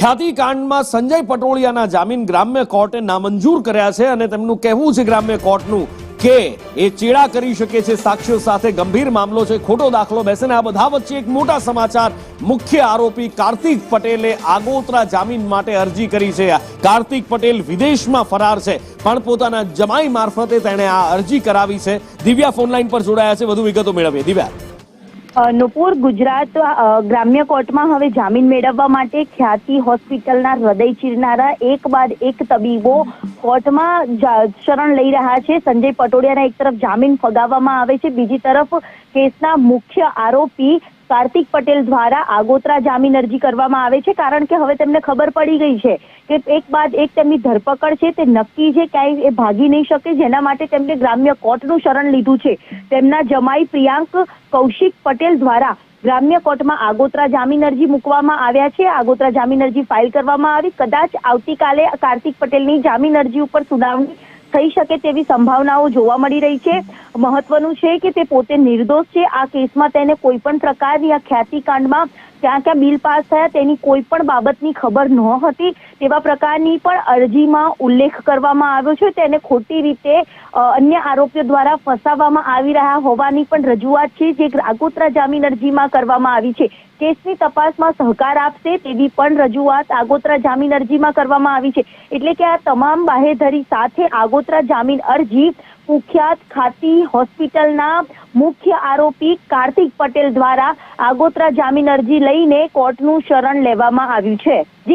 ખ્યાતિકાંડમાં સંજય પટોળિયાના જામીન ગ્રામ્ય કોર્ટે નામંજૂર કર્યા છે અને તેમનું કહેવું છે ગ્રામ્ય કોર્ટનું કે એ ચેડા કરી શકે છે સાક્ષીઓ સાથે, ગંભીર મામલો છે, ખોટો દાખલો બેસે ને આ બધા વચ્ચે એક મોટા સમાચાર, મુખ્ય આરોપી કાર્તિક પટેલે આગોતરા જામીન માટે અરજી કરી છે। કાર્તિક પટેલ વિદેશમાં ફરાર છે પણ પોતાના જમાઈ મારફતે તેણે આ અરજી કરાવી છે। દિવ્યા ફોનલાઈન પર જોડાયા છે, વધુ વિગતો મેળવીએ। દિવ્યા, નુપુર, ગુજરાત ગ્રામ્ય કોર્ટમાં હવે જામીન મેળવવા માટે ખ્યાતિ હોસ્પિટલના હૃદય ચીરનારા એક બાદ એક તબીબો કોર્ટમાં શરણ લઈ રહ્યા છે। સંજય પટોળિયાના એક તરફ જામીન ફગાવવામાં આવે છે, બીજી તરફ કેસના મુખ્ય આરોપી કાર્તિક પટેલ દ્વારા આગોતરા જામીન અરજી કરવામાં આવે છે, કારણ કે હવે તેમને ખબર પડી ગઈ છે કે એક બાદ એક તેમની ધરપકડ છે તે નક્કી છે, ક્યાંય એ ભાગી નહીં શકે, જેના માટે તેમને ગ્રામ્ય કોર્ટનું શરણ લીધું છે। તેમના જમાઈ પ્રિયાંક કૌશિક પટેલ દ્વારા ગ્રામ્ય કોર્ટમાં આગોતરા જામીન અરજી મૂકવામાં આવ્યા છે। આગોતરા જામીન અરજી ફાઇલ કરવામાં આવી, કદાચ આવતીકાલે કાર્તિક પટેલની જામીન અરજી ઉપર સુનાવણી થઈ શકે તેવી સંભાવનાઓ જોવા મળી રહી છે। મહત્વનું છે કે તે પોતે નિર્દોષ છે। આ કેસમાં તેને કોઈ પણ પ્રકારની આ ખ્યાતિકાંડમાં ક્યાં બિલ પાસ થયા તેની કોઈ પણ બાબતની ખબર નહોતી, તેવા પ્રકારની પણ અરજીમાં ઉલ્લેખ કરવામાં આવ્યો છે। તેને ખોટી રીતે અન્ય આરોપીઓ દ્વારા ફસાવવામાં આવી રહ્યા હોવાની પણ રજૂઆત છે, જે આગોતરા જામીન અરજીમાં કરવામાં આવી છે। કેસની તપાસમાં સહકાર આપશે તેવી પણ રજૂઆત આગોતરા જામીન અરજીમાં કરવામાં આવી છે। એટલે કે આ તમામ બાહેધરી સાથે આગોતરા જામીન અરજી કુખ્યાત ખ્યાતિ હોસ્પિટલના મુખ્ય આરોપી કાર્તિક પટેલ દ્વારા આગોતરા જામીન અરજી લઈને કોર્ટનું શરણ લેવામાં આવ્યું છે। જી।